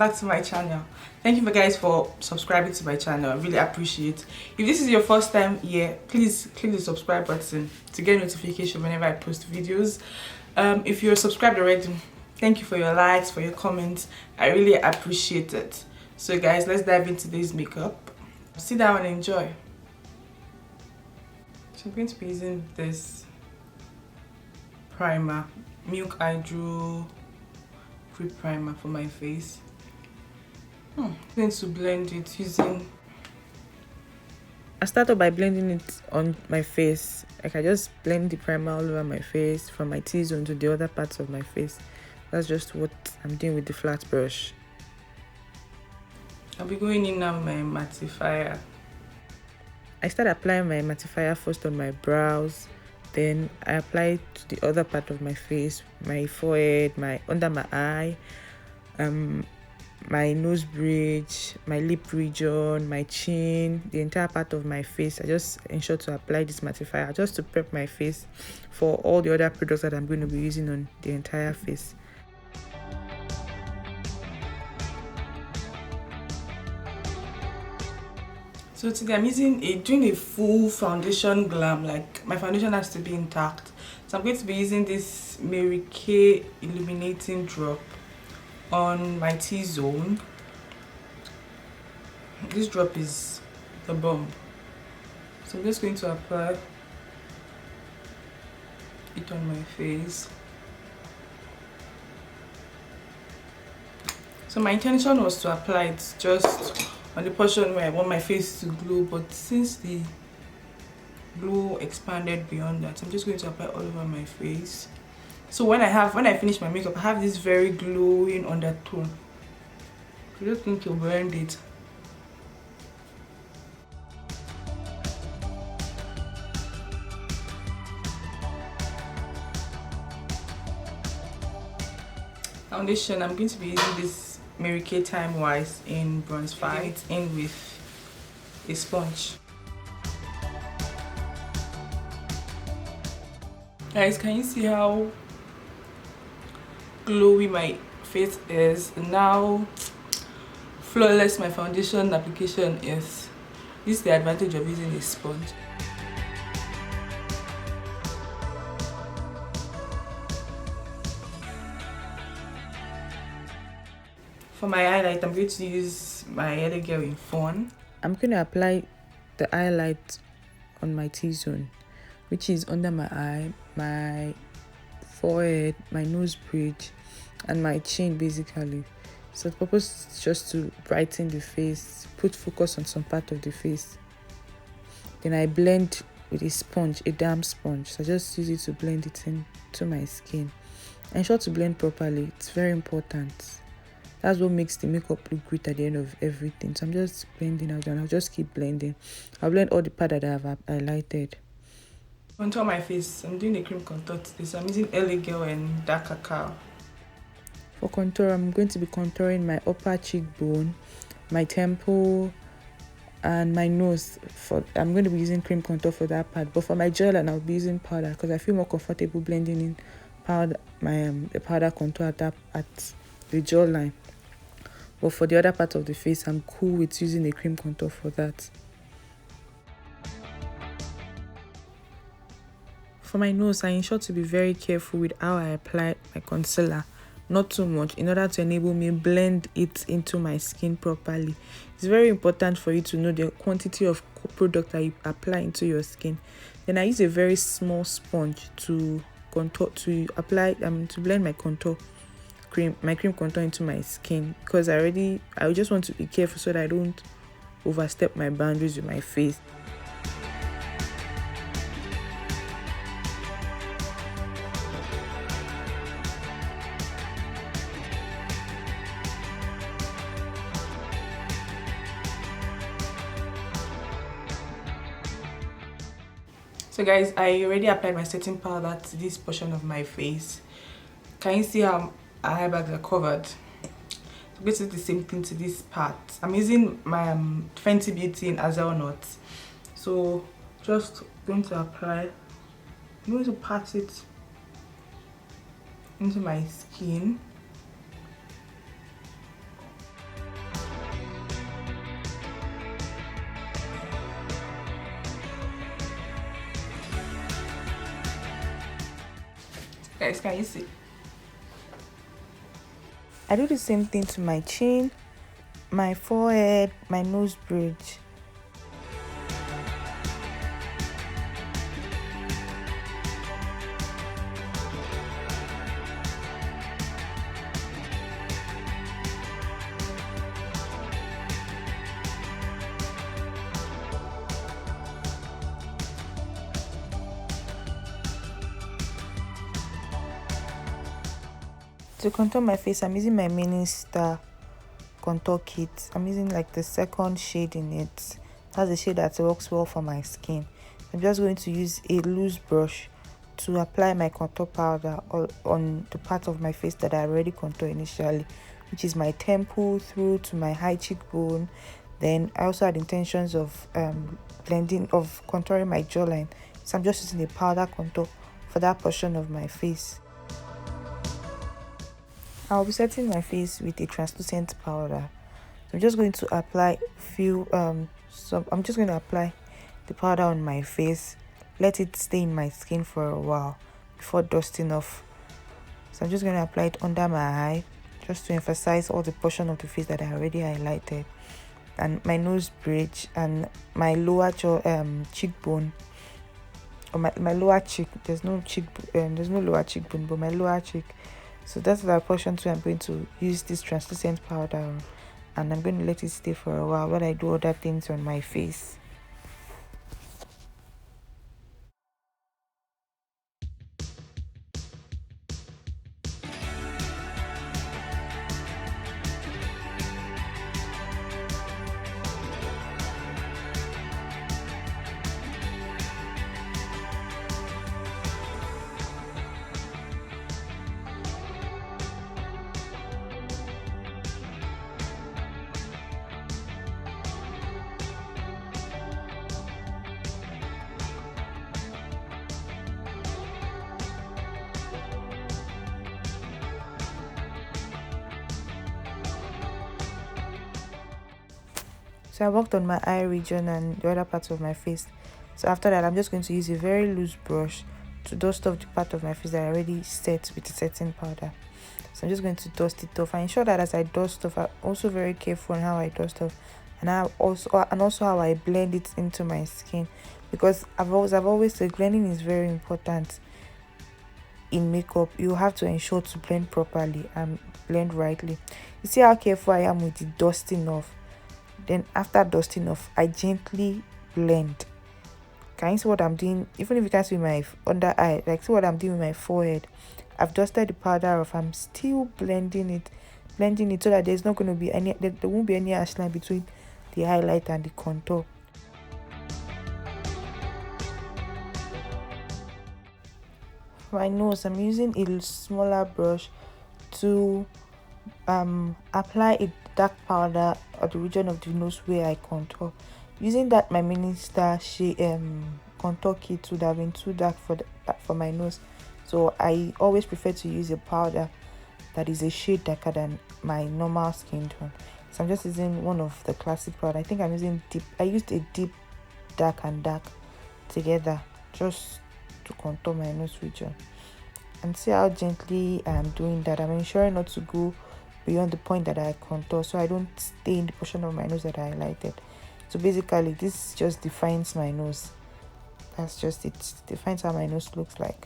back to my channel. Thank you guys for subscribing to my channel. I really appreciate it. If this is your first time here, please click the subscribe button to get notification whenever I post videos. If you're subscribed already, thank you for your likes, for your comments. I really appreciate it. So guys, let's dive into this makeup. Sit down and enjoy. So I'm going to be using this primer, Milk Hydro Grip Primer for my face. I'm going to blend it using... I started by blending it on my face. Like I just blend the primer all over my face from my T-zone to the other parts of my face. That's just what I'm doing with the flat brush. I'll be going in now with my mattifier. I start applying my mattifier first on my brows, then I apply it to the other part of my face, my forehead, my under my eye, my nose bridge, my lip region, my chin, the entire part of my face. I just ensure to apply this mattifier just to prep my face for all the other products that I'm going to be using on the entire face. So today I'm doing a full foundation glam. Like my foundation has to be intact. So I'm going to be using this Marykay illuminating drop on my T-zone. This drop is the bomb. So I'm just going to apply it on my face. So my intention was to apply it just on the portion where I want my face to glow, but since the glow expanded beyond that, I'm just going to apply all over my face. So when I finish my makeup, I have this very glowing undertone. I'm just going to blend it. Foundation, I'm going to be using this Marykay Timewise in bronze 5. It in with a sponge. Guys, can you see how glowy my face is and how flawless my foundation application is? This is the advantage of using a sponge. For my highlight, I'm going to use my Yellow Girl in Fawn. I'm going to apply the highlight on my T-zone, which is under my eye, my forehead, my nose bridge, and my chin basically. So the purpose is just to brighten the face, put focus on some part of the face. Then I blend with a sponge, a damp sponge. So I just use it to blend it into my skin. Ensure to blend properly, it's very important. That's what makes the makeup look great at the end of everything. So I'm just blending out and I'll just keep blending. I'll blend all the part that I have highlighted. Contour my face. I'm doing a cream contour today. So I'm using LA Girl and Dark Cacao. For contour, I'm going to be contouring my upper cheekbone, my temple, and my nose. I'm going to be using cream contour for that part. But for my jawline, I'll be using powder because I feel more comfortable blending in powder, the powder contour at the jawline. But for the other part of the face, I'm cool with using a cream contour for that. For my nose, I ensure to be very careful with how I apply my concealer. Not too much, in order to enable me blend it into my skin properly. It's very important for you to know the quantity of product that you apply into your skin. Then I use a very small sponge to blend my cream contour into my skin, because I just want to be careful so that I don't overstep my boundaries with my face. So guys, I already applied my setting powder to this portion of my face. Can you see how my eye bags are covered? So I'm going to do the same thing to this part. I'm using my Fenty Beauty in Hazelnut. So just going to apply. I'm going to pat it into my skin. Guys, can you see? I do the same thing to my chin, my forehead, my nose bridge. To contour my face, I'm using my Ministar contour kit. I'm using like the second shade in it. That's the shade that works well for my skin. I'm just going to use a loose brush to apply my contour powder on the part of my face that I already contoured initially, which is my temple through to my high cheekbone. Then I also had intentions of contouring my jawline, so I'm just using a powder contour for that portion of my face. I'll be setting my face with a translucent powder. I'm just going to apply I'm just going to apply the powder on my face, let it stay in my skin for a while before dusting off. So I'm just going to apply it under my eye just to emphasize all the portion of the face that I already highlighted, and my nose bridge and my lower cheekbone, or my lower cheek. There's no lower cheekbone, but my lower cheek. So that's the portion too I'm going to use this translucent powder on, and I'm going to let it stay for a while while I do other things on my face. So I worked on my eye region and the other parts of my face. So after that, I'm just going to use a very loose brush to dust off the part of my face that I already set with the setting powder. So I'm just going to dust it off. I ensure that as I dust off, I'm also very careful on how I dust off, and also how I blend it into my skin, because I've always said blending is very important in makeup. You have to ensure to blend properly and blend rightly. You see how careful I am with the dusting off. Then after dusting off, I gently blend. Can you see what I'm doing? Even if you can't see my under eye, like see what I'm doing with my forehead. I've dusted the powder off. I'm still blending it so that there won't be any harsh line between the highlight and the contour. For my nose, I'm using a smaller brush to apply a dark powder at the region of the nose where I contour. Using that my Ministar contour kit would have been too dark for my nose, so I always prefer to use a powder that is a shade darker than my normal skin tone. So I'm just using one of the classic powder. I think I'm using deep. I used a deep, dark and dark together just to contour my nose region. And see how gently I'm doing that. I'm ensuring not to go beyond the point that I contour, so I don't stay in the portion of my nose that I highlighted. So basically, this just defines my nose. That's just it. It defines how my nose looks like.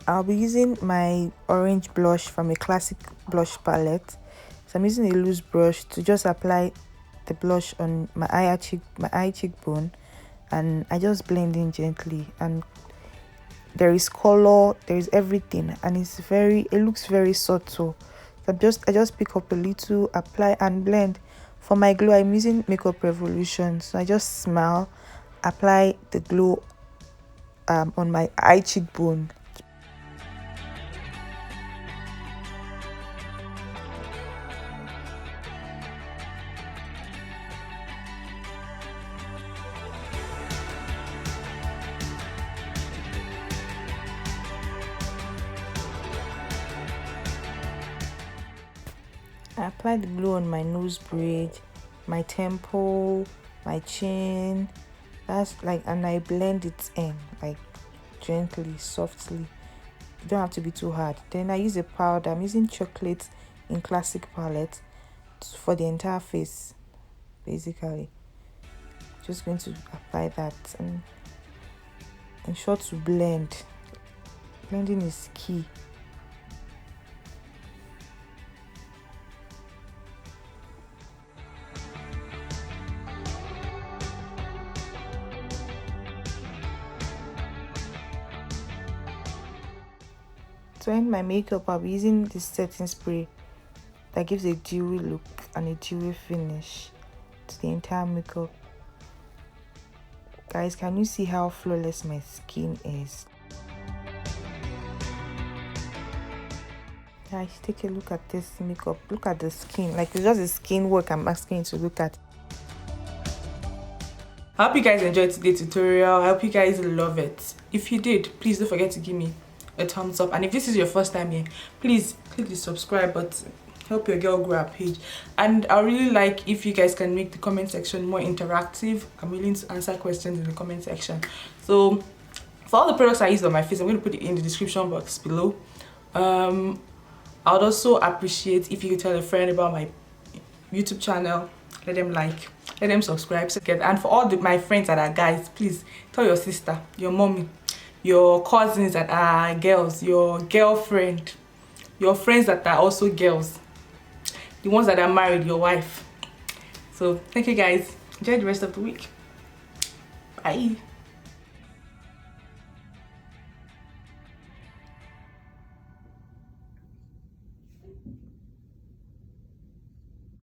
I'll be using my orange blush from a classic blush palette. So I'm using a loose brush to just apply the blush on my eye cheekbone, and I just blend in gently, and there is color, there is everything, and it looks very subtle. So I just pick up a little, apply and blend. For my glow, I'm using Makeup Revolution, so I just smile, apply the glow on my eye cheekbone. I apply the glue on my nose bridge, my temple, my chin. That's like, and I blend it in like gently, softly. You don't have to be too hard. Then I use a powder. I'm using chocolate in classic palette for the entire face, basically. Just going to apply that and ensure to blend. Blending is key. To end my makeup, I'll be using this setting spray that gives a dewy look and a dewy finish to the entire makeup. Guys, can you see how flawless my skin is? Guys, take a look at this makeup. Look at the skin. Like, it's just the skin work I'm asking you to look at. I hope you guys enjoyed today's tutorial. I hope you guys love it. If you did, please don't forget to give me a thumbs up. And if this is your first time here, please click the subscribe button. Help your girl grow her page. And I really like if you guys can make the comment section more interactive. I'm willing to answer questions in the comment section. So for all the products I use on my face, I'm going to put it in the description box below. I would also appreciate if you could tell a friend about my YouTube channel. Let them like, let them subscribe. And for all my friends that are guys, please tell your sister, your mommy, your cousins that are girls, your girlfriend, your friends that are also girls, the ones that are married, your wife. So thank you guys. Enjoy the rest of the week. Bye.